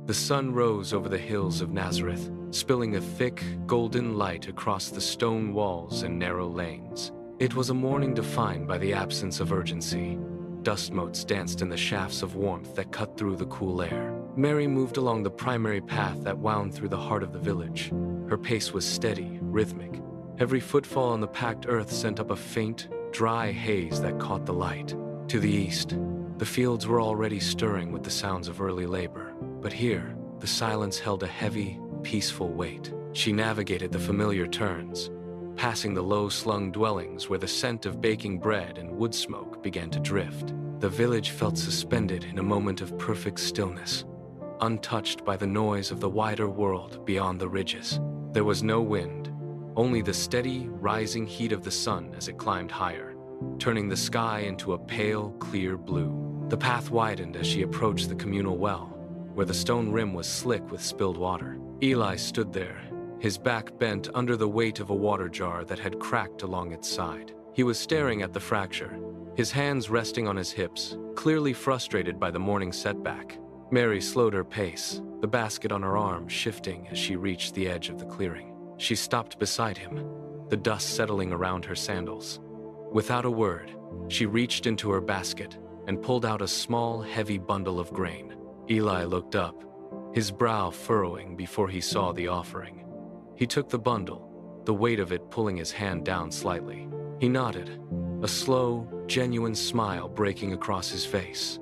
The sun rose over the hills of Nazareth, spilling a thick, golden light across the stone walls and narrow lanes. It was a morning defined by the absence of urgency. Dust motes danced in the shafts of warmth that cut through the cool air. Mary moved along the primary path that wound through the heart of the village. Her pace was steady, rhythmic. Every footfall on the packed earth sent up a faint, dry haze that caught the light. To the east, the fields were already stirring with the sounds of early labor. But here, the silence held a heavy, peaceful weight. She navigated the familiar turns, passing the low-slung dwellings where the scent of baking bread and wood smoke began to drift. The village felt suspended in a moment of perfect stillness, untouched by the noise of the wider world beyond the ridges. There was no wind, only the steady, rising heat of the sun as it climbed higher, turning the sky into a pale, clear blue. The path widened as she approached the communal well, where the stone rim was slick with spilled water. Eli stood there, his back bent under the weight of a water jar that had cracked along its side. He was staring at the fracture, his hands resting on his hips, clearly frustrated by the morning setback. Mary slowed her pace, the basket on her arm shifting as she reached the edge of the clearing. She stopped beside him, the dust settling around her sandals. Without a word, she reached into her basket and pulled out a small, heavy bundle of grain. Eli looked up, his brow furrowing before he saw the offering. He took the bundle, the weight of it pulling his hand down slightly. He nodded, a slow, genuine smile breaking across his face.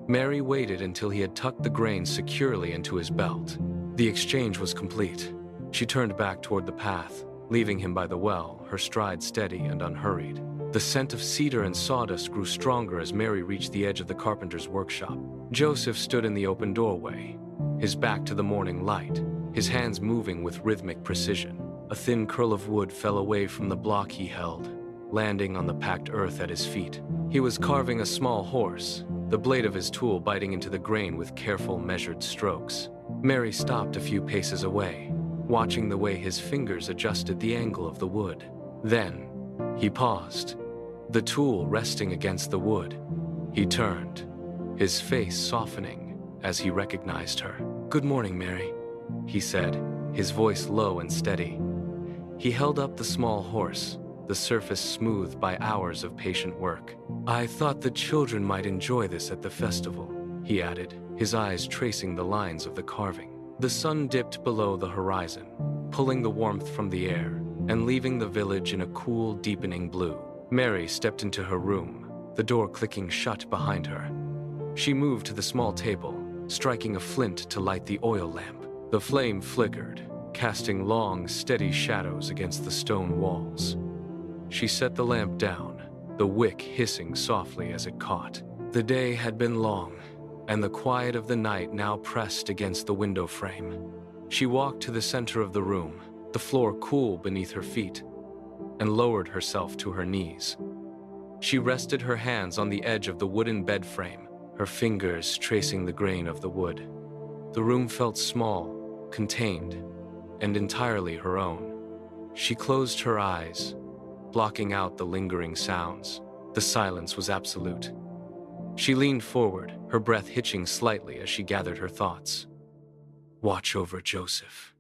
Mary waited until he had tucked the grain securely into his belt. The exchange was complete. She turned back toward the path, leaving him by the well, her stride steady and unhurried. The scent of cedar and sawdust grew stronger as Mary reached the edge of the carpenter's workshop. Joseph stood in the open doorway, his back to the morning light, his hands moving with rhythmic precision. A thin curl of wood fell away from the block he held, landing on the packed earth at his feet. He was carving a small horse, the blade of his tool biting into the grain with careful, measured strokes. Mary stopped a few paces away, watching the way his fingers adjusted the angle of the wood. Then, he paused, the tool resting against the wood. He turned, his face softening as he recognized her. "Good morning, Mary," he said, his voice low and steady. He held up the small horse, the surface smoothed by hours of patient work. "I thought the children might enjoy this at the festival," he added, his eyes tracing the lines of the carving. The sun dipped below the horizon, pulling the warmth from the air and leaving the village in a cool, deepening blue. Mary stepped into her room, the door clicking shut behind her. She moved to the small table, striking a flint to light the oil lamp. The flame flickered, casting long, steady shadows against the stone walls. She set the lamp down, the wick hissing softly as it caught. The day had been long, and the quiet of the night now pressed against the window frame. She walked to the center of the room, the floor cool beneath her feet, and lowered herself to her knees. She rested her hands on the edge of the wooden bed frame, her fingers tracing the grain of the wood. The room felt small, contained, and entirely her own. She closed her eyes, blocking out the lingering sounds. The silence was absolute. She leaned forward, her breath hitching slightly as she gathered her thoughts. "Watch over Joseph,"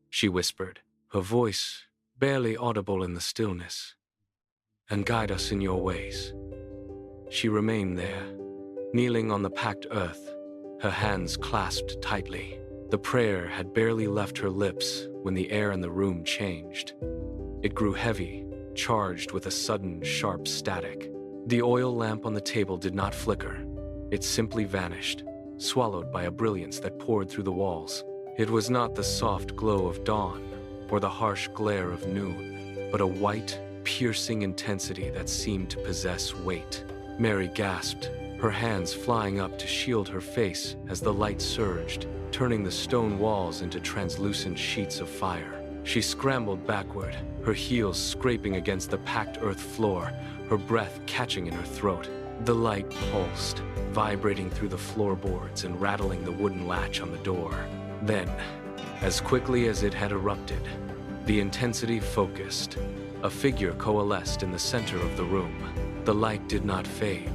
she whispered, her voice barely audible in the stillness, "and guide us in your ways." She remained there, kneeling on the packed earth, her hands clasped tightly. The prayer had barely left her lips when the air in the room changed. It grew heavy, charged with a sudden, sharp static. The oil lamp on the table did not flicker. It simply vanished, swallowed by a brilliance that poured through the walls. It was not the soft glow of dawn or the harsh glare of noon, but a white, piercing intensity that seemed to possess weight. Mary gasped, her hands flying up to shield her face as the light surged, turning the stone walls into translucent sheets of fire. She scrambled backward, her heels scraping against the packed earth floor, her breath catching in her throat. The light pulsed, vibrating through the floorboards and rattling the wooden latch on the door. Then, as quickly as it had erupted, the intensity focused. A figure coalesced in the center of the room. The light did not fade,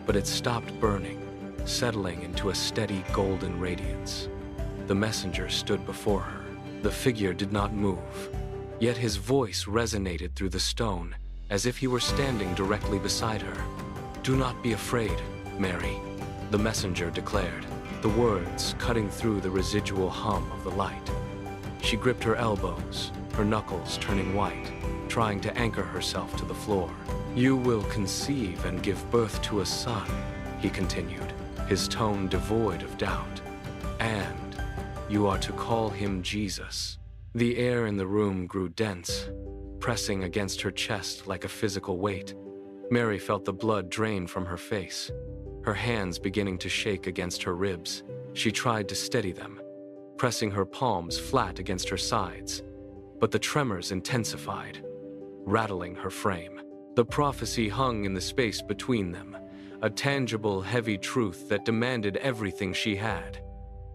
but it stopped burning, settling into a steady golden radiance. The messenger stood before her. The figure did not move, yet his voice resonated through the stone, as if he were standing directly beside her. "Do not be afraid, Mary," the messenger declared, the words cutting through the residual hum of the light. She gripped her elbows, her knuckles turning white, trying to anchor herself to the floor. "You will conceive and give birth to a son," he continued, his tone devoid of doubt. "And you are to call him Jesus." The air in the room grew dense, pressing against her chest like a physical weight. Mary felt the blood drain from her face, her hands beginning to shake against her ribs. She tried to steady them, pressing her palms flat against her sides, but the tremors intensified, rattling her frame. The prophecy hung in the space between them, a tangible, heavy truth that demanded everything she had.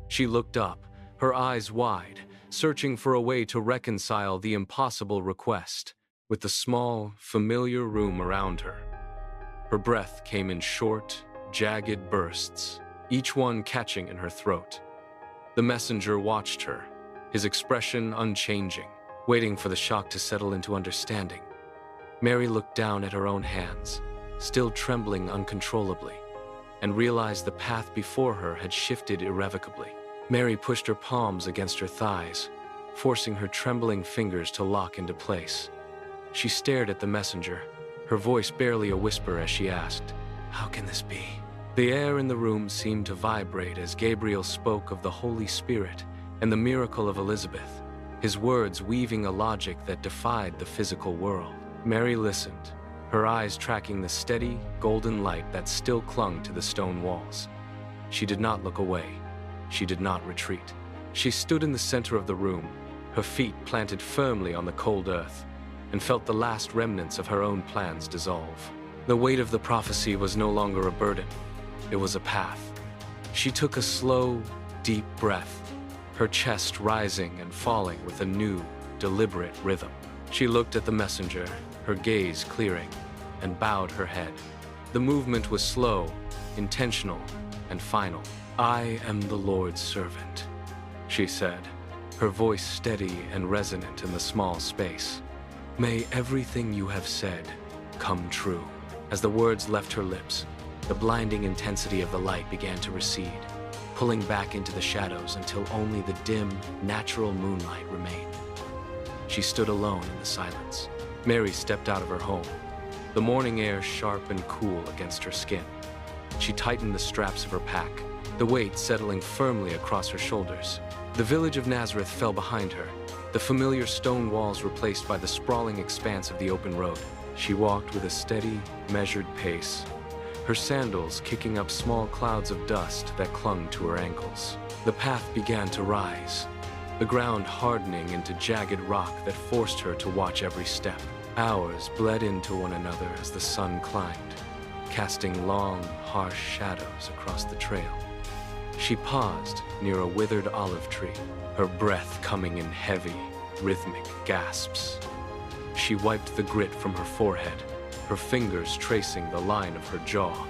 She looked up, her eyes wide, searching for a way to reconcile the impossible request with the small, familiar room around her. Her breath came in short, jagged bursts, each one catching in her throat. The messenger watched her, his expression unchanging, waiting for the shock to settle into understanding. Mary looked down at her own hands, still trembling uncontrollably, and realized the path before her had shifted irrevocably. Mary pushed her palms against her thighs, forcing her trembling fingers to lock into place. She stared at the messenger, her voice barely a whisper as she asked, "How can this be?" The air in the room seemed to vibrate as Gabriel spoke of the Holy Spirit and the miracle of Elizabeth, his words weaving a logic that defied the physical world. Mary listened, her eyes tracking the steady, golden light that still clung to the stone walls. She did not look away. She did not retreat. She stood in the center of the room, her feet planted firmly on the cold earth, and felt the last remnants of her own plans dissolve. The weight of the prophecy was no longer a burden. It was a path. She took a slow, deep breath, her chest rising and falling with a new, deliberate rhythm. She looked at the messenger, her gaze clearing, and bowed her head. The movement was slow, intentional, and final. "I am the Lord's servant," she said, her voice steady and resonant in the small space. "May everything you have said come true." As the words left her lips, the blinding intensity of the light began to recede, pulling back into the shadows until only the dim, natural moonlight remained. She stood alone in the silence. Mary stepped out of her home, the morning air sharp and cool against her skin. She tightened the straps of her pack, the weight settling firmly across her shoulders. The village of Nazareth fell behind her, the familiar stone walls replaced by the sprawling expanse of the open road. She walked with a steady, measured pace, her sandals kicking up small clouds of dust that clung to her ankles. The path began to rise, the ground hardening into jagged rock that forced her to watch every step. Hours bled into one another as the sun climbed, casting long, harsh shadows across the trail. She paused near a withered olive tree, her breath coming in heavy, rhythmic gasps. She wiped the grit from her forehead, her fingers tracing the line of her jaw,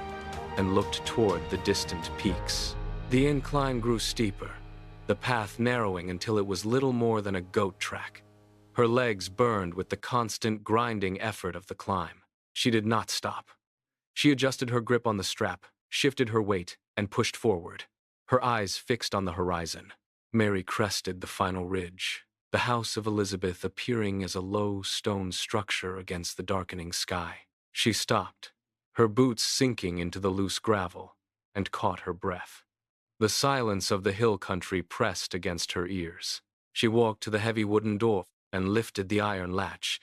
and looked toward the distant peaks. The incline grew steeper, the path narrowing until it was little more than a goat track. Her legs burned with the constant grinding effort of the climb. She did not stop. She adjusted her grip on the strap, shifted her weight, and pushed forward, her eyes fixed on the horizon. Mary crested the final ridge, the house of Elizabeth appearing as a low stone structure against the darkening sky. She stopped, her boots sinking into the loose gravel, and caught her breath. The silence of the hill country pressed against her ears. She walked to the heavy wooden door and lifted the iron latch.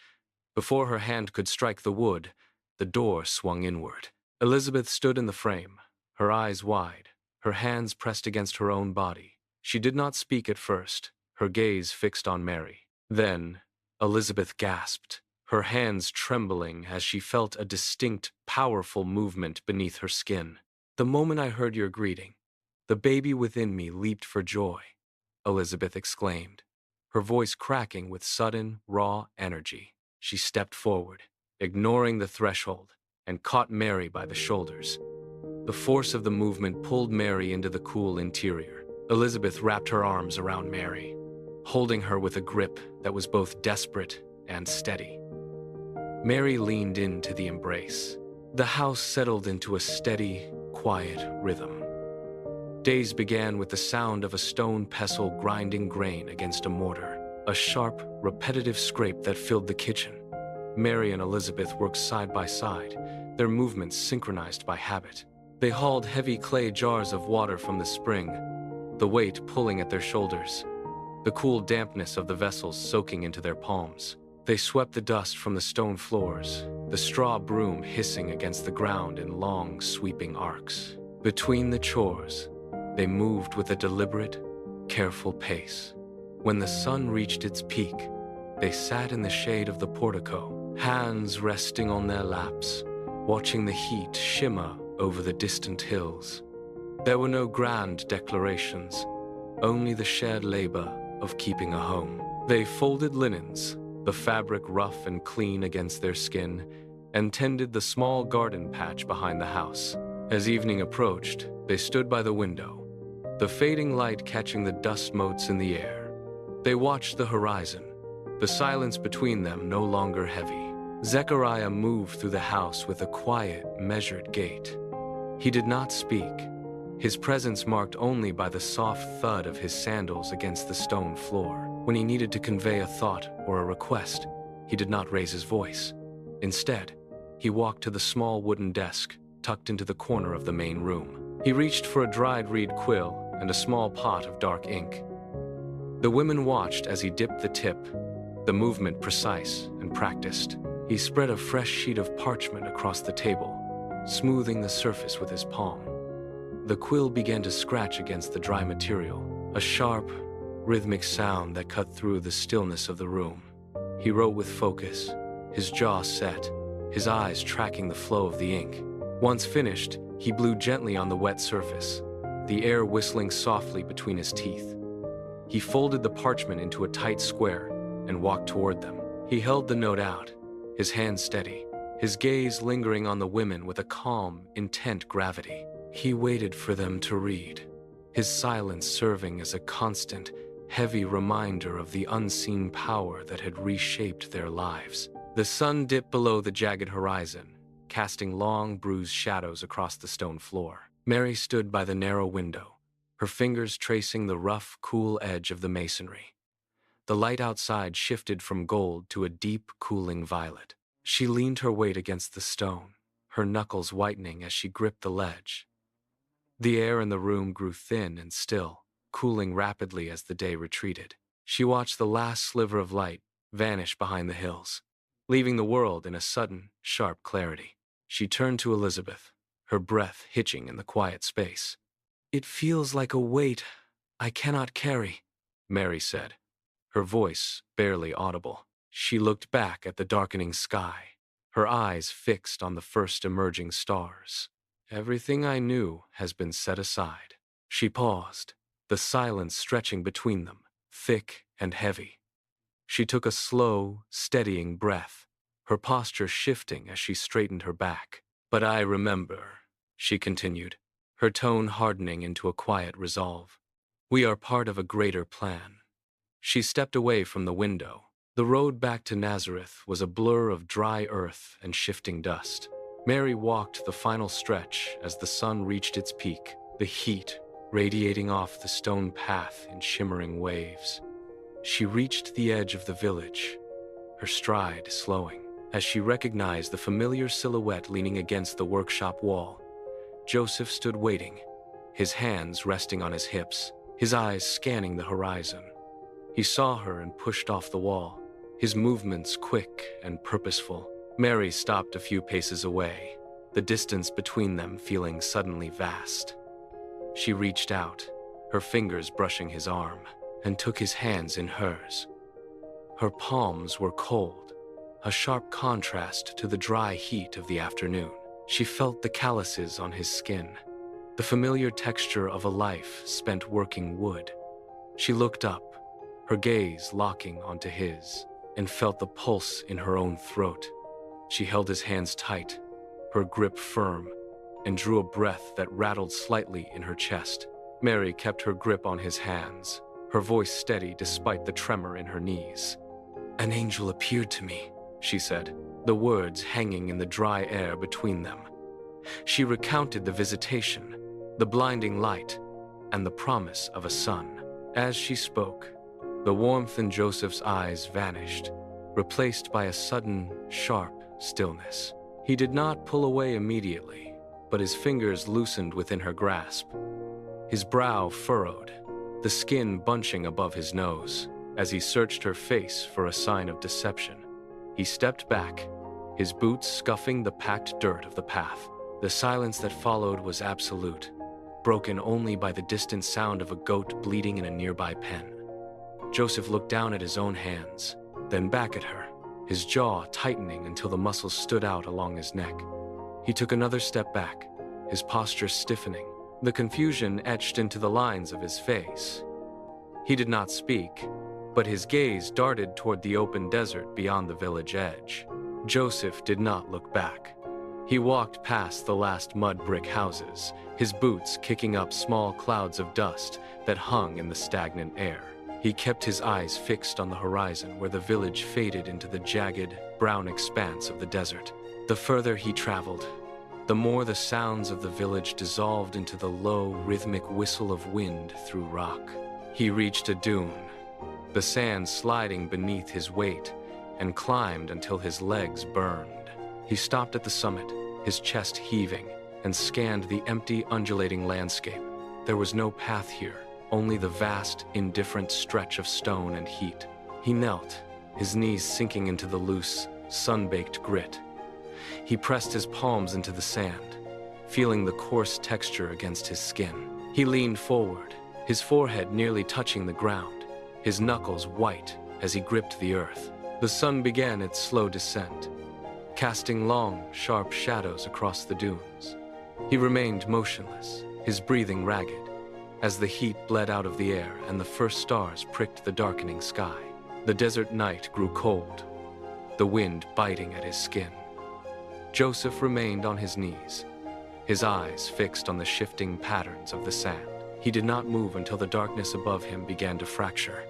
Before her hand could strike the wood, the door swung inward. Elizabeth stood in the frame, her eyes wide, her hands pressed against her own body. She did not speak at first, her gaze fixed on Mary. Then, Elizabeth gasped, her hands trembling as she felt a distinct, powerful movement beneath her skin. "The moment I heard your greeting, the baby within me leaped for joy," Elizabeth exclaimed, her voice cracking with sudden, raw energy. She stepped forward, ignoring the threshold, and caught Mary by the shoulders. The force of the movement pulled Mary into the cool interior, Elizabeth wrapped her arms around Mary, holding her with a grip that was both desperate and steady. Mary leaned into the embrace. The house settled into a steady, quiet rhythm. Days began with the sound of a stone pestle grinding grain against a mortar, a sharp, repetitive scrape that filled the kitchen. Mary and Elizabeth worked side by side, their movements synchronized by habit. They hauled heavy clay jars of water from the spring, the weight pulling at their shoulders, the cool dampness of the vessels soaking into their palms. They swept the dust from the stone floors, the straw broom hissing against the ground in long, sweeping arcs. Between the chores, they moved with a deliberate, careful pace. When the sun reached its peak, they sat in the shade of the portico, hands resting on their laps, watching the heat shimmer over the distant hills. There were no grand declarations, only the shared labor of keeping a home. They folded linens, the fabric rough and clean against their skin, and tended the small garden patch behind the house. As evening approached, they stood by the window, the fading light catching the dust motes in the air. They watched the horizon, the silence between them no longer heavy. Zechariah moved through the house with a quiet, measured gait. He did not speak, his presence marked only by the soft thud of his sandals against the stone floor. When he needed to convey a thought or a request, he did not raise his voice. Instead, he walked to the small wooden desk tucked into the corner of the main room. He reached for a dried reed quill and a small pot of dark ink. The women watched as he dipped the tip, the movement precise and practiced. He spread a fresh sheet of parchment across the table, smoothing the surface with his palm. The quill began to scratch against the dry material, a sharp, rhythmic sound that cut through the stillness of the room. He wrote with focus, his jaw set, his eyes tracking the flow of the ink. Once finished, he blew gently on the wet surface, the air whistling softly between his teeth. He folded the parchment into a tight square and walked toward them. He held the note out, his hand steady, his gaze lingering on the women with a calm, intent gravity. He waited for them to read, his silence serving as a constant, heavy reminder of the unseen power that had reshaped their lives. The sun dipped below the jagged horizon, casting long, bruised shadows across the stone floor. Mary stood by the narrow window, her fingers tracing the rough, cool edge of the masonry. The light outside shifted from gold to a deep, cooling violet. She leaned her weight against the stone, her knuckles whitening as she gripped the ledge. The air in the room grew thin and still, cooling rapidly as the day retreated. She watched the last sliver of light vanish behind the hills, leaving the world in a sudden, sharp clarity. She turned to Elizabeth, her breath hitching in the quiet space. "It feels like a weight I cannot carry," Mary said, her voice barely audible. She looked back at the darkening sky, her eyes fixed on the first emerging stars. "Everything I knew has been set aside." She paused, the silence stretching between them, thick and heavy. She took a slow, steadying breath, her posture shifting as she straightened her back. "But I remember," she continued, her tone hardening into a quiet resolve. "We are part of a greater plan." She stepped away from the window. The road back to Nazareth was a blur of dry earth and shifting dust. Mary walked the final stretch as the sun reached its peak, the heat radiating off the stone path in shimmering waves. She reached the edge of the village, her stride slowing. As she recognized the familiar silhouette leaning against the workshop wall, Joseph stood waiting, his hands resting on his hips, his eyes scanning the horizon. He saw her and pushed off the wall, his movements quick and purposeful. Mary stopped a few paces away, the distance between them feeling suddenly vast. She reached out, her fingers brushing his arm, and took his hands in hers. Her palms were cold, a sharp contrast to the dry heat of the afternoon. She felt the calluses on his skin, the familiar texture of a life spent working wood. She looked up, her gaze locking onto his, and felt the pulse in her own throat. She held his hands tight, her grip firm, and drew a breath that rattled slightly in her chest. Mary kept her grip on his hands, her voice steady despite the tremor in her knees. "An angel appeared to me," she said, the words hanging in the dry air between them. She recounted the visitation, the blinding light, and the promise of a son. As she spoke, the warmth in Joseph's eyes vanished, replaced by a sudden, sharp stillness. He did not pull away immediately, but his fingers loosened within her grasp. His brow furrowed, the skin bunching above his nose, as he searched her face for a sign of deception. He stepped back, his boots scuffing the packed dirt of the path. The silence that followed was absolute, broken only by the distant sound of a goat bleating in a nearby pen. Joseph looked down at his own hands, then back at her, his jaw tightening until the muscles stood out along his neck. He took another step back, his posture stiffening, the confusion etched into the lines of his face. He did not speak, but his gaze darted toward the open desert beyond the village edge. Joseph did not look back. He walked past the last mud brick houses, his boots kicking up small clouds of dust that hung in the stagnant air. He kept his eyes fixed on the horizon where the village faded into the jagged, brown expanse of the desert. The further he traveled, the more the sounds of the village dissolved into the low, rhythmic whistle of wind through rock. He reached a dune, the sand sliding beneath his weight, and climbed until his legs burned. He stopped at the summit, his chest heaving, and scanned the empty, undulating landscape. There was no path here, only the vast, indifferent stretch of stone and heat. He knelt, his knees sinking into the loose, sun-baked grit. He pressed his palms into the sand, feeling the coarse texture against his skin. He leaned forward, his forehead nearly touching the ground, his knuckles white as he gripped the earth. The sun began its slow descent, casting long, sharp shadows across the dunes. He remained motionless, his breathing ragged, as the heat bled out of the air and the first stars pricked the darkening sky. The desert night grew cold, the wind biting at his skin. Joseph remained on his knees, his eyes fixed on the shifting patterns of the sand. He did not move until the darkness above him began to fracture.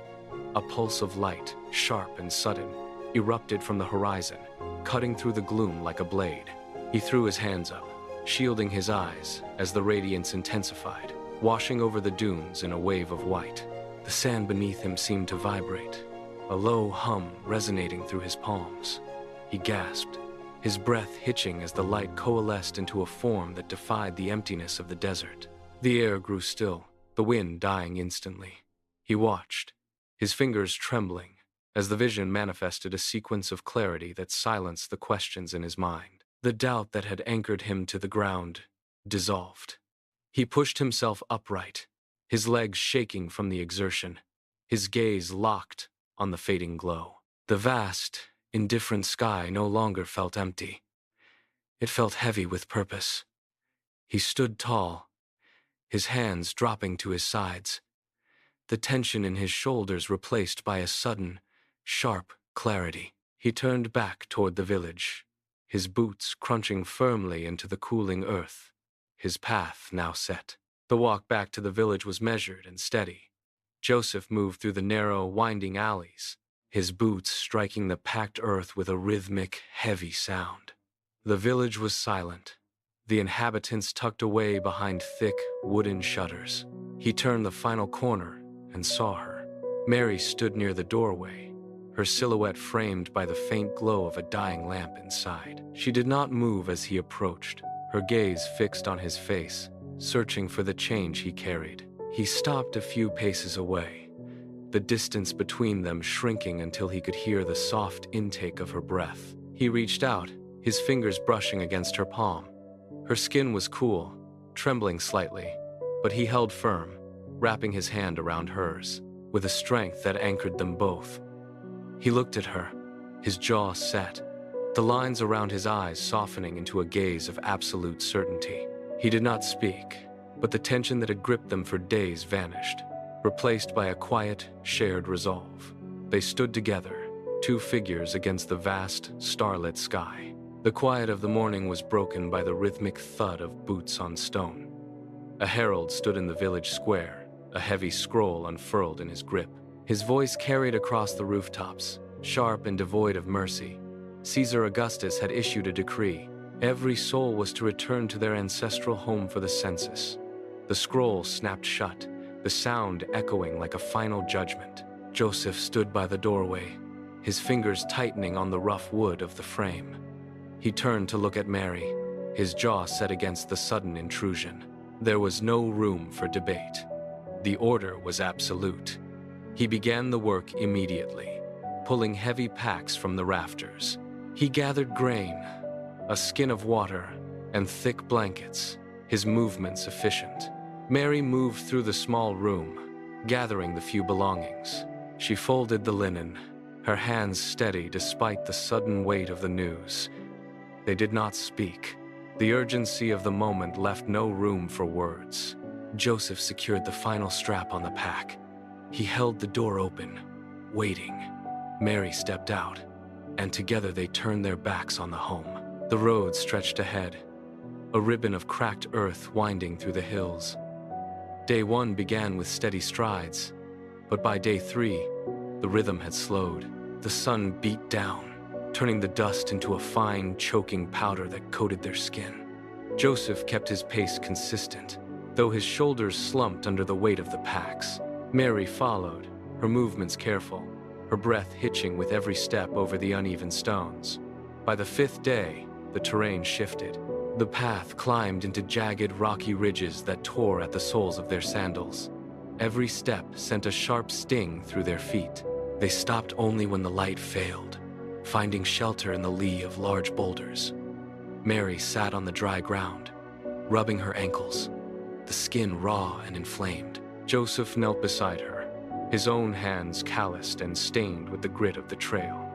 A pulse of light, sharp and sudden, erupted from the horizon, cutting through the gloom like a blade. He threw his hands up, shielding his eyes as the radiance intensified, washing over the dunes in a wave of white. The sand beneath him seemed to vibrate, a low hum resonating through his palms. He gasped, his breath hitching as the light coalesced into a form that defied the emptiness of the desert. The air grew still, the wind dying instantly. He watched, his fingers trembling, as the vision manifested a sequence of clarity that silenced the questions in his mind. The doubt that had anchored him to the ground dissolved. He pushed himself upright, his legs shaking from the exertion, his gaze locked on the fading glow. The vast, indifferent sky no longer felt empty. It felt heavy with purpose. He stood tall, his hands dropping to his sides, the tension in his shoulders replaced by a sudden, sharp clarity. He turned back toward the village, his boots crunching firmly into the cooling earth, his path now set. The walk back to the village was measured and steady. Joseph moved through the narrow, winding alleys, his boots striking the packed earth with a rhythmic, heavy sound. The village was silent, the inhabitants tucked away behind thick, wooden shutters. He turned the final corner and saw her. Mary stood near the doorway, her silhouette framed by the faint glow of a dying lamp inside. She did not move as he approached, her gaze fixed on his face, searching for the change he carried. He stopped a few paces away, the distance between them shrinking until he could hear the soft intake of her breath. He reached out, his fingers brushing against her palm. Her skin was cool, trembling slightly, but he held firm, wrapping his hand around hers, with a strength that anchored them both. He looked at her, his jaw set, the lines around his eyes softening into a gaze of absolute certainty. He did not speak, but the tension that had gripped them for days vanished, replaced by a quiet, shared resolve. They stood together, two figures against the vast, starlit sky. The quiet of the morning was broken by the rhythmic thud of boots on stone. A herald stood in the village square, a heavy scroll unfurled in his grip. His voice carried across the rooftops, sharp and devoid of mercy. Caesar Augustus had issued a decree. Every soul was to return to their ancestral home for the census. The scroll snapped shut, the sound echoing like a final judgment. Joseph stood by the doorway, his fingers tightening on the rough wood of the frame. He turned to look at Mary, his jaw set against the sudden intrusion. There was no room for debate. The order was absolute. He began the work immediately, pulling heavy packs from the rafters. He gathered grain, a skin of water, and thick blankets, his movements efficient. Mary moved through the small room, gathering the few belongings. She folded the linen, her hands steady despite the sudden weight of the news. They did not speak. The urgency of the moment left no room for words. Joseph secured the final strap on the pack. He held the door open, waiting. Mary stepped out, and together they turned their backs on the home. The road stretched ahead, a ribbon of cracked earth winding through the hills. Day 1 began with steady strides, but by day 3, the rhythm had slowed. The sun beat down, turning the dust into a fine, choking powder that coated their skin. Joseph kept his pace consistent, though his shoulders slumped under the weight of the packs. Mary followed, her movements careful, her breath hitching with every step over the uneven stones. By the 5th day, the terrain shifted. The path climbed into jagged, rocky ridges that tore at the soles of their sandals. Every step sent a sharp sting through their feet. They stopped only when the light failed, finding shelter in the lee of large boulders. Mary sat on the dry ground, rubbing her ankles, the skin raw and inflamed. Joseph knelt beside her, his own hands calloused and stained with the grit of the trail.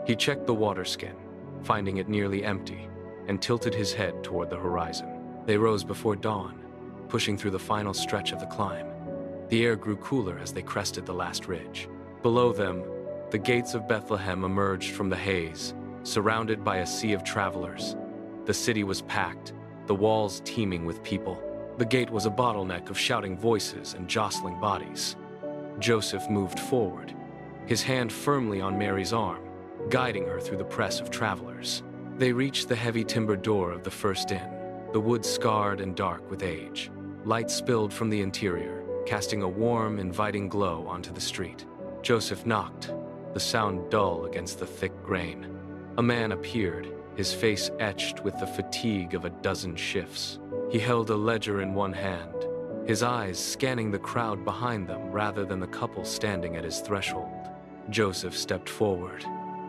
He checked the water skin, finding it nearly empty, and tilted his head toward the horizon. They rose before dawn, pushing through the final stretch of the climb. The air grew cooler as they crested the last ridge. Below them, the gates of Bethlehem emerged from the haze, surrounded by a sea of travelers. The city was packed, the walls teeming with people. The gate was a bottleneck of shouting voices and jostling bodies. Joseph moved forward, his hand firmly on Mary's arm, guiding her through the press of travelers. They reached the heavy timber door of the first inn, the wood scarred and dark with age. Light spilled from the interior, casting a warm, inviting glow onto the street. Joseph knocked, the sound dull against the thick grain. A man appeared, his face etched with the fatigue of a dozen shifts. He held a ledger in one hand, his eyes scanning the crowd behind them rather than the couple standing at his threshold. Joseph stepped forward,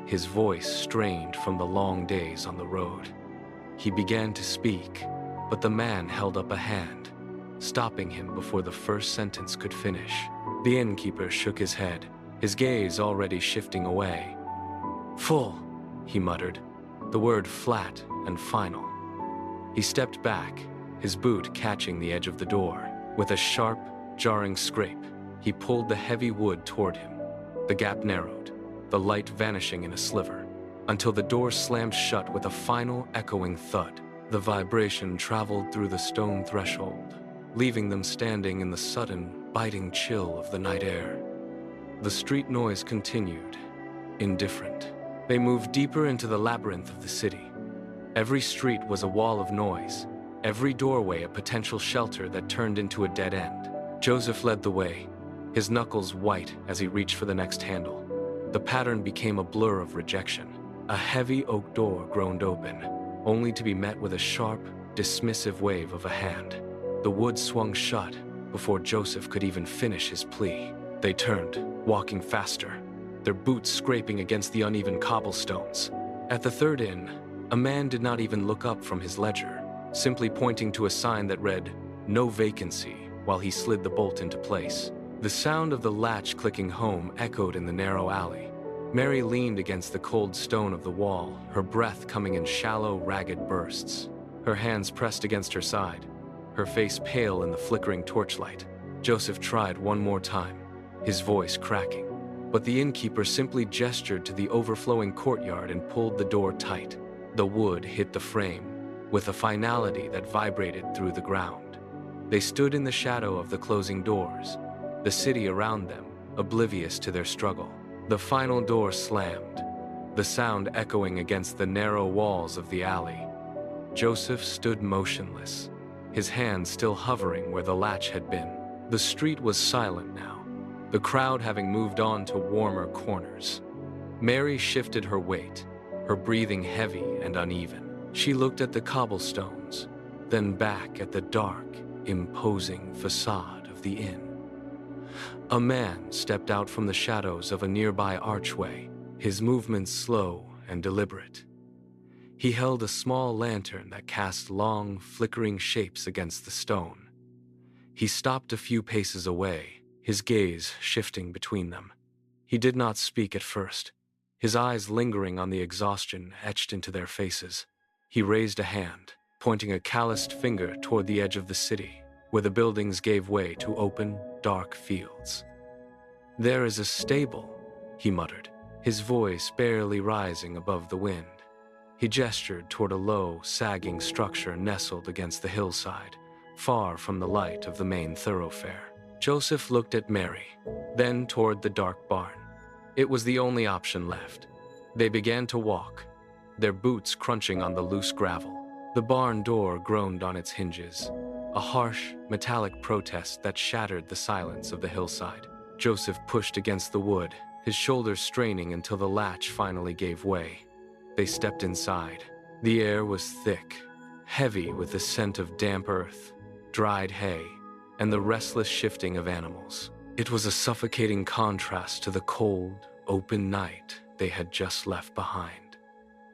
his voice strained from the long days on the road. He began to speak, but the man held up a hand, stopping him before the first sentence could finish. The innkeeper shook his head, his gaze already shifting away. "Full," he muttered, the word flat and final. He stepped back, his boot catching the edge of the door. With a sharp, jarring scrape, he pulled the heavy wood toward him. The gap narrowed, the light vanishing in a sliver, until the door slammed shut with a final echoing thud. The vibration traveled through the stone threshold, leaving them standing in the sudden, biting chill of the night air. The street noise continued, indifferent. They moved deeper into the labyrinth of the city. Every street was a wall of noise, every doorway a potential shelter that turned into a dead end. Joseph led the way, his knuckles white as he reached for the next handle. The pattern became a blur of rejection. A heavy oak door groaned open, only to be met with a sharp, dismissive wave of a hand. The wood swung shut before Joseph could even finish his plea. They turned, walking faster, their boots scraping against the uneven cobblestones. At the third inn, a man did not even look up from his ledger, simply pointing to a sign that read, "No vacancy," while he slid the bolt into place. The sound of the latch clicking home echoed in the narrow alley. Mary leaned against the cold stone of the wall, her breath coming in shallow, ragged bursts. Her hands pressed against her side, her face pale in the flickering torchlight. Joseph tried one more time, his voice cracking. But the innkeeper simply gestured to the overflowing courtyard and pulled the door tight. The wood hit the frame, with a finality that vibrated through the ground. They stood in the shadow of the closing doors, the city around them, oblivious to their struggle. The final door slammed, the sound echoing against the narrow walls of the alley. Joseph stood motionless, his hand still hovering where the latch had been. The street was silent now, the crowd having moved on to warmer corners. Mary shifted her weight, her breathing heavy and uneven. She looked at the cobblestones, then back at the dark, imposing facade of the inn. A man stepped out from the shadows of a nearby archway, his movements slow and deliberate. He held a small lantern that cast long, flickering shapes against the stone. He stopped a few paces away, his gaze shifting between them. He did not speak at first, his eyes lingering on the exhaustion etched into their faces. He raised a hand, pointing a calloused finger toward the edge of the city, where the buildings gave way to open, dark fields. "There is a stable," he muttered, his voice barely rising above the wind. He gestured toward a low, sagging structure nestled against the hillside, far from the light of the main thoroughfare. Joseph looked at Mary, then toward the dark barn. It was the only option left. They began to walk, their boots crunching on the loose gravel. The barn door groaned on its hinges, a harsh, metallic protest that shattered the silence of the hillside. Joseph pushed against the wood, his shoulders straining until the latch finally gave way. They stepped inside. The air was thick, heavy with the scent of damp earth, dried hay, and the restless shifting of animals. It was a suffocating contrast to the cold, open night they had just left behind.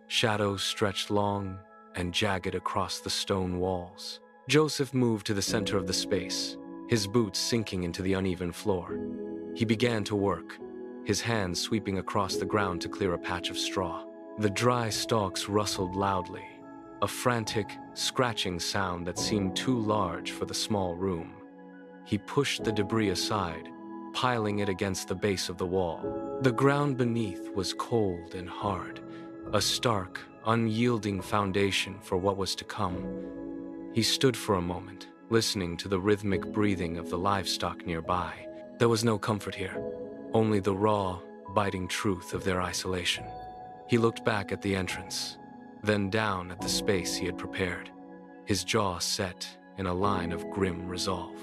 Shadows stretched long and jagged across the stone walls. Joseph moved to the center of the space, his boots sinking into the uneven floor. He began to work, his hands sweeping across the ground to clear a patch of straw. The dry stalks rustled loudly, a frantic, scratching sound that seemed too large for the small room. He pushed the debris aside, piling it against the base of the wall. The ground beneath was cold and hard, a stark, unyielding foundation for what was to come. He stood for a moment, listening to the rhythmic breathing of the livestock nearby. There was no comfort here, only the raw, biting truth of their isolation. He looked back at the entrance, then down at the space he had prepared, his jaw set in a line of grim resolve.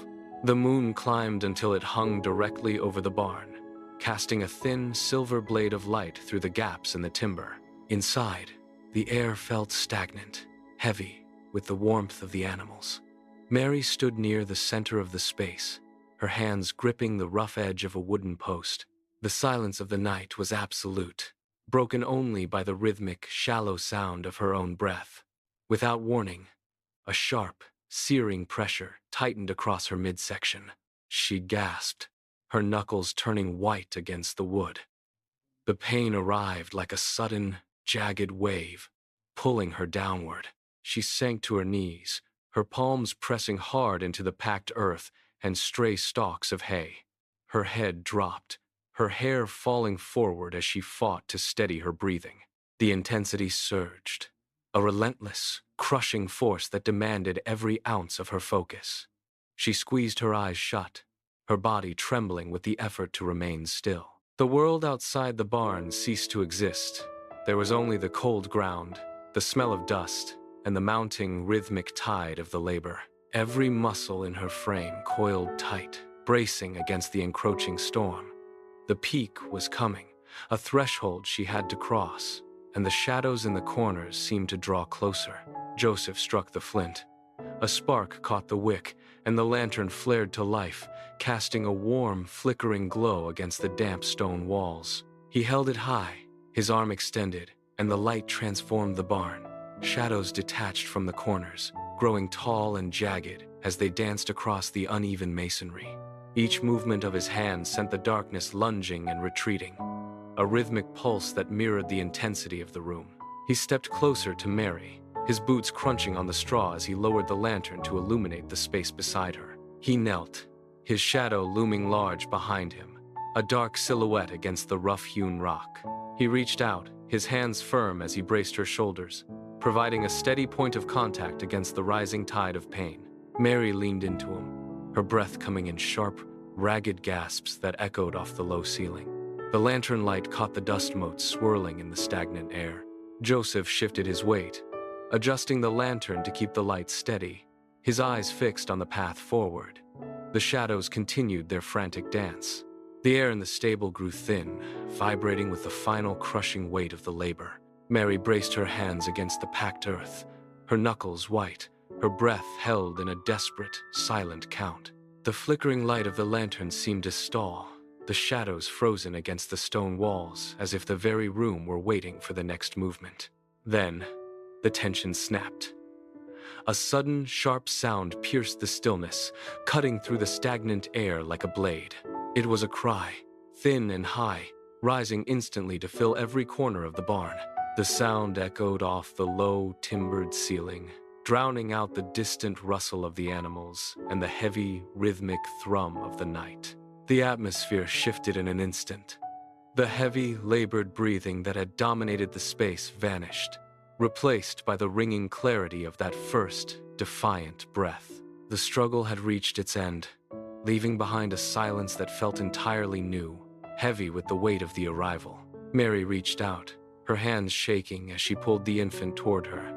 The moon climbed until it hung directly over the barn, casting a thin, silver blade of light through the gaps in the timber. Inside, the air felt stagnant, heavy with the warmth of the animals. Mary stood near the center of the space, her hands gripping the rough edge of a wooden post. The silence of the night was absolute, broken only by the rhythmic, shallow sound of her own breath. Without warning, a sharp, searing pressure tightened across her midsection. She gasped, her knuckles turning white against the wood. The pain arrived like a sudden, jagged wave, pulling her downward. She sank to her knees, her palms pressing hard into the packed earth and stray stalks of hay. Her head dropped, her hair falling forward as she fought to steady her breathing. The intensity surged, a relentless, crushing force that demanded every ounce of her focus. She squeezed her eyes shut, her body trembling with the effort to remain still. The world outside the barn ceased to exist. There was only the cold ground, the smell of dust, and the mounting rhythmic tide of the labor. Every muscle in her frame coiled tight, bracing against the encroaching storm. The peak was coming, a threshold she had to cross, and the shadows in the corners seemed to draw closer. Joseph struck the flint. A spark caught the wick, and the lantern flared to life, casting a warm, flickering glow against the damp stone walls. He held it high, his arm extended, and the light transformed the barn. Shadows detached from the corners, growing tall and jagged as they danced across the uneven masonry. Each movement of his hand sent the darkness lunging and retreating, a rhythmic pulse that mirrored the intensity of the room. He stepped closer to Mary, his boots crunching on the straw as he lowered the lantern to illuminate the space beside her. He knelt, his shadow looming large behind him, a dark silhouette against the rough-hewn rock. He reached out, his hands firm as he braced her shoulders, providing a steady point of contact against the rising tide of pain. Mary leaned into him, her breath coming in sharp, ragged gasps that echoed off the low ceiling. The lantern light caught the dust motes swirling in the stagnant air. Joseph shifted his weight, adjusting the lantern to keep the light steady, his eyes fixed on the path forward. The shadows continued their frantic dance. The air in the stable grew thin, vibrating with the final crushing weight of the labor. Mary braced her hands against the packed earth, her knuckles white, her breath held in a desperate, silent count. The flickering light of the lantern seemed to stall, the shadows frozen against the stone walls as if the very room were waiting for the next movement. Then, the tension snapped. A sudden, sharp sound pierced the stillness, cutting through the stagnant air like a blade. It was a cry, thin and high, rising instantly to fill every corner of the barn. The sound echoed off the low, timbered ceiling, drowning out the distant rustle of the animals and the heavy, rhythmic thrum of the night. The atmosphere shifted in an instant. The heavy, labored breathing that had dominated the space vanished, replaced by the ringing clarity of that first, defiant breath. The struggle had reached its end, leaving behind a silence that felt entirely new, heavy with the weight of the arrival. Mary reached out, her hands shaking as she pulled the infant toward her.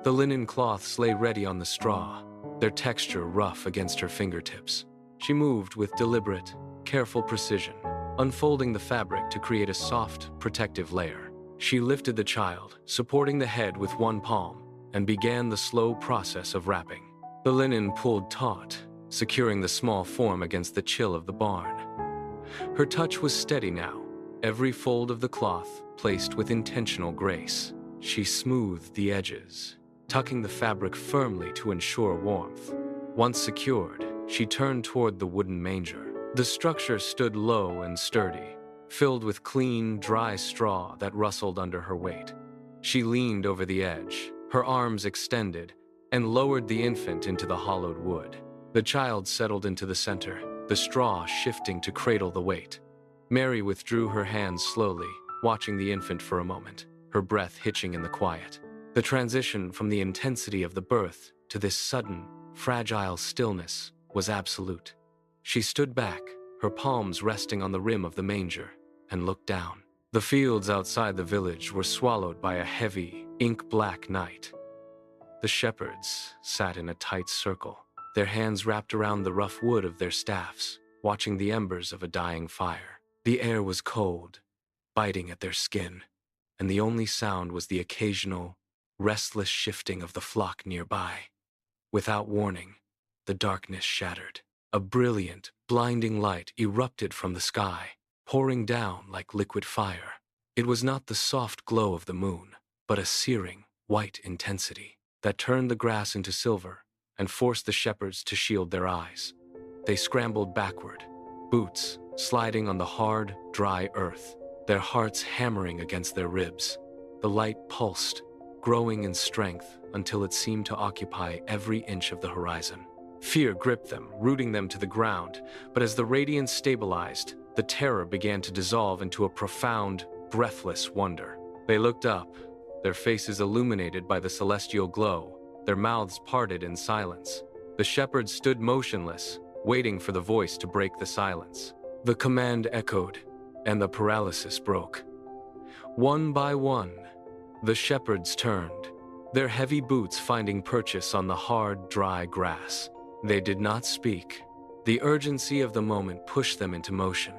The linen cloths lay ready on the straw, their texture rough against her fingertips. She moved with deliberate, careful precision, unfolding the fabric to create a soft, protective layer. She lifted the child, supporting the head with one palm, and began the slow process of wrapping. The linen pulled taut, securing the small form against the chill of the barn. Her touch was steady now, every fold of the cloth placed with intentional grace. She smoothed the edges, tucking the fabric firmly to ensure warmth. Once secured, she turned toward the wooden manger. The structure stood low and sturdy, filled with clean, dry straw that rustled under her weight. She leaned over the edge, her arms extended, and lowered the infant into the hollowed wood. The child settled into the center, the straw shifting to cradle the weight. Mary withdrew her hands slowly, watching the infant for a moment, her breath hitching in the quiet. The transition from the intensity of the birth to this sudden, fragile stillness was absolute. She stood back, her palms resting on the rim of the manger, and looked down. The fields outside the village were swallowed by a heavy, ink-black night. The shepherds sat in a tight circle, their hands wrapped around the rough wood of their staffs, watching the embers of a dying fire. The air was cold, biting at their skin, and the only sound was the occasional, restless shifting of the flock nearby. Without warning, the darkness shattered. A brilliant, blinding light erupted from the sky, pouring down like liquid fire. It was not the soft glow of the moon, but a searing, white intensity that turned the grass into silver and forced the shepherds to shield their eyes. They scrambled backward, boots sliding on the hard, dry earth, their hearts hammering against their ribs. The light pulsed, growing in strength until it seemed to occupy every inch of the horizon. Fear gripped them, rooting them to the ground, but as the radiance stabilized, the terror began to dissolve into a profound, breathless wonder. They looked up, their faces illuminated by the celestial glow, their mouths parted in silence. The shepherds stood motionless, waiting for the voice to break the silence. The command echoed, and the paralysis broke. One by one, the shepherds turned, their heavy boots finding purchase on the hard, dry grass. They did not speak. The urgency of the moment pushed them into motion.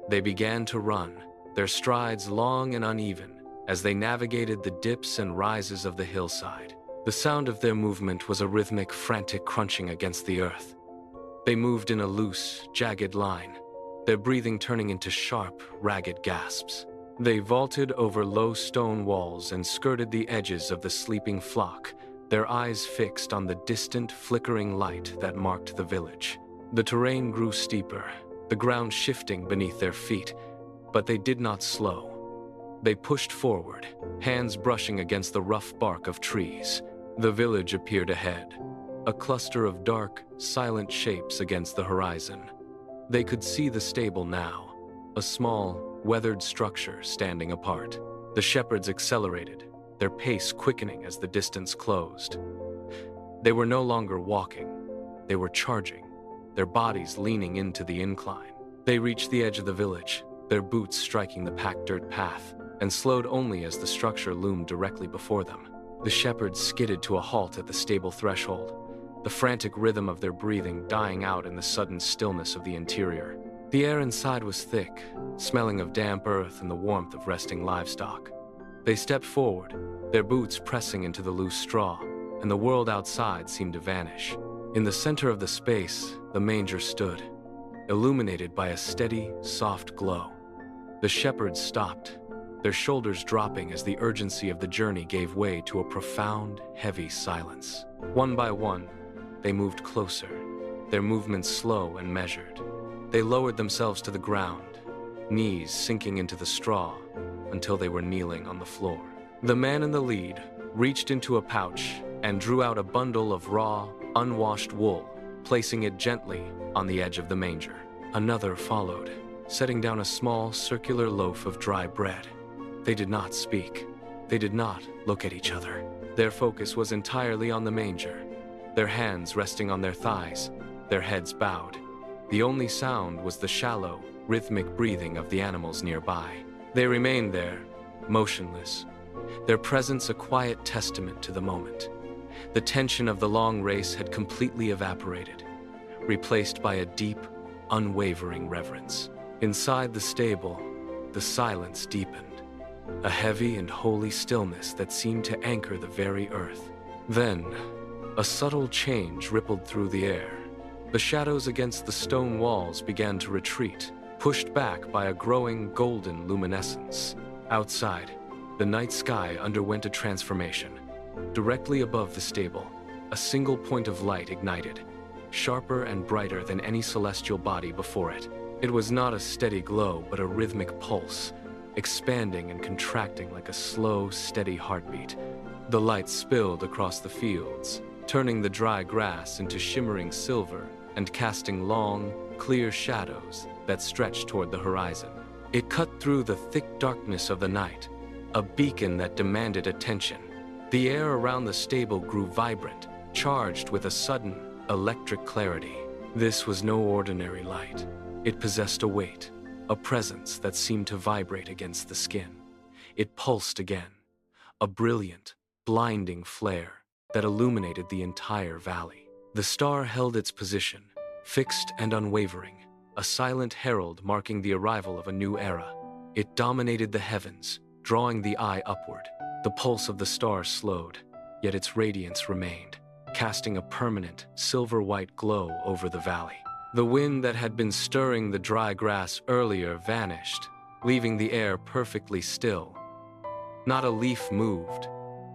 They began to run, their strides long and uneven, as they navigated the dips and rises of the hillside. The sound of their movement was a rhythmic, frantic crunching against the earth. They moved in a loose, jagged line, their breathing turning into sharp, ragged gasps. They vaulted over low stone walls and skirted the edges of the sleeping flock, their eyes fixed on the distant, flickering light that marked the village. The terrain grew steeper, the ground shifting beneath their feet, but they did not slow. They pushed forward, hands brushing against the rough bark of trees. The village appeared ahead, a cluster of dark, silent shapes against the horizon. They could see the stable now, a small, weathered structure standing apart. The shepherds accelerated, their pace quickening as the distance closed. They were no longer walking. They were charging, their bodies leaning into the incline. They reached the edge of the village, their boots striking the packed dirt path, and slowed only as the structure loomed directly before them. The shepherds skidded to a halt at the stable threshold, the frantic rhythm of their breathing dying out in the sudden stillness of the interior. The air inside was thick, smelling of damp earth and the warmth of resting livestock. They stepped forward, their boots pressing into the loose straw, and the world outside seemed to vanish. In the center of the space, the manger stood, illuminated by a steady, soft glow. The shepherds stopped, their shoulders dropping as the urgency of the journey gave way to a profound, heavy silence. One by one, they moved closer, their movements slow and measured. They lowered themselves to the ground, knees sinking into the straw until they were kneeling on the floor. The man in the lead reached into a pouch and drew out a bundle of raw, unwashed wool, placing it gently on the edge of the manger. Another followed, setting down a small, circular loaf of dry bread. They did not speak. They did not look at each other. Their focus was entirely on the manger, their hands resting on their thighs, their heads bowed. The only sound was the shallow, rhythmic breathing of the animals nearby. They remained there, motionless, their presence a quiet testament to the moment. The tension of the long race had completely evaporated, replaced by a deep, unwavering reverence. Inside the stable, the silence deepened, a heavy and holy stillness that seemed to anchor the very earth. Then, a subtle change rippled through the air. The shadows against the stone walls began to retreat, pushed back by a growing golden luminescence. Outside, the night sky underwent a transformation. Directly above the stable, a single point of light ignited, sharper and brighter than any celestial body before it. It was not a steady glow, but a rhythmic pulse, expanding and contracting like a slow, steady heartbeat. The light spilled across the fields, turning the dry grass into shimmering silver and casting long, clear shadows that stretched toward the horizon. It cut through the thick darkness of the night, a beacon that demanded attention. The air around the stable grew vibrant, charged with a sudden, electric clarity. This was no ordinary light. It possessed a weight, a presence that seemed to vibrate against the skin. It pulsed again, a brilliant, blinding flare that illuminated the entire valley. The star held its position, fixed and unwavering, a silent herald marking the arrival of a new era. It dominated the heavens, drawing the eye upward. The pulse of the star slowed, yet its radiance remained, casting a permanent, silver-white glow over the valley. The wind that had been stirring the dry grass earlier vanished, leaving the air perfectly still. Not a leaf moved,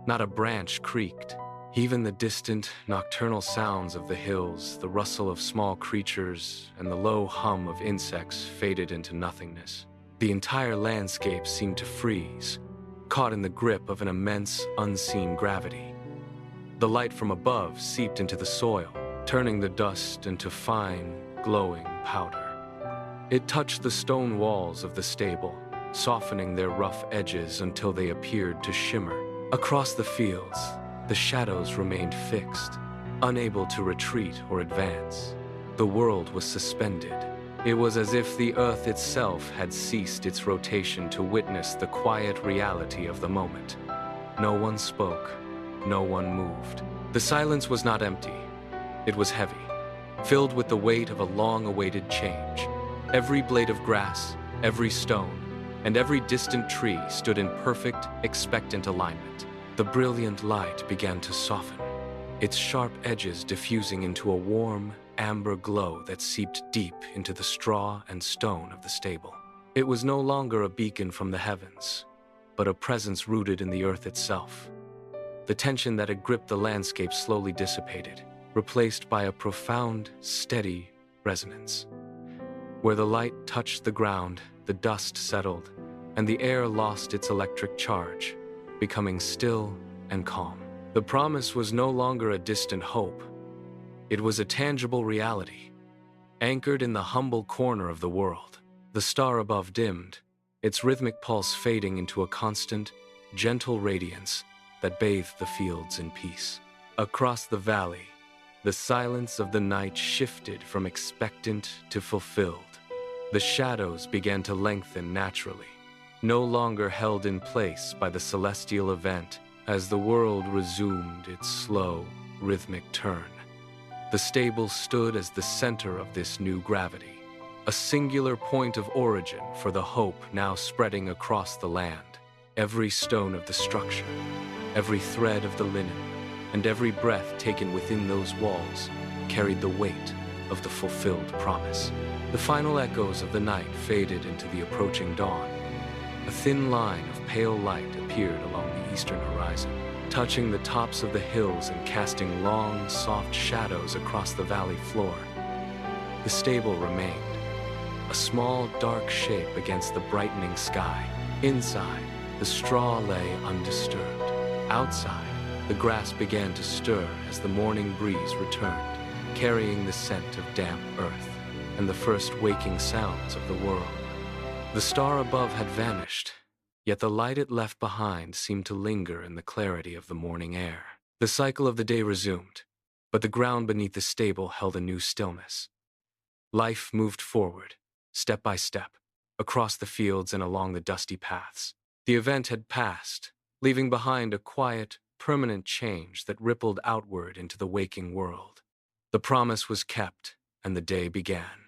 not a branch creaked. Even the distant, nocturnal sounds of the hills, the rustle of small creatures, and the low hum of insects faded into nothingness. The entire landscape seemed to freeze, caught in the grip of an immense, unseen gravity. The light from above seeped into the soil, turning the dust into fine, glowing powder. It touched the stone walls of the stable, softening their rough edges until they appeared to shimmer. Across the fields, the shadows remained fixed, unable to retreat or advance. The world was suspended. It was as if the earth itself had ceased its rotation to witness the quiet reality of the moment. No one spoke, no one moved. The silence was not empty. It was heavy, filled with the weight of a long-awaited change. Every blade of grass, every stone, and every distant tree stood in perfect, expectant alignment. The brilliant light began to soften, its sharp edges diffusing into a warm, amber glow that seeped deep into the straw and stone of the stable. It was no longer a beacon from the heavens, but a presence rooted in the earth itself. The tension that had gripped the landscape slowly dissipated, replaced by a profound, steady resonance. Where the light touched the ground, the dust settled, and the air lost its electric charge, becoming still and calm. The promise was no longer a distant hope. It was a tangible reality, anchored in the humble corner of the world. The star above dimmed, its rhythmic pulse fading into a constant, gentle radiance that bathed the fields in peace. Across the valley, The silence of the night shifted from expectant to fulfilled. The shadows began to lengthen naturally, no longer held in place by the celestial event as the world resumed its slow, rhythmic turn. The stable stood as the center of this new gravity, a singular point of origin for the hope now spreading across the land. Every stone of the structure, every thread of the linen, and every breath taken within those walls carried the weight of the fulfilled promise. The final echoes of the night faded into the approaching dawn. A thin line of pale light appeared along the eastern horizon, touching the tops of the hills and casting long, soft shadows across the valley floor. The stable remained, a small, dark shape against the brightening sky. Inside, the straw lay undisturbed. Outside, the grass began to stir as the morning breeze returned, carrying the scent of damp earth and the first waking sounds of the world. The star above had vanished, yet the light it left behind seemed to linger in the clarity of the morning air. The cycle of the day resumed, but the ground beneath the stable held a new stillness. Life moved forward, step by step, across the fields and along the dusty paths. The event had passed, leaving behind a quiet, permanent change that rippled outward into the waking world. The promise was kept, and the day began.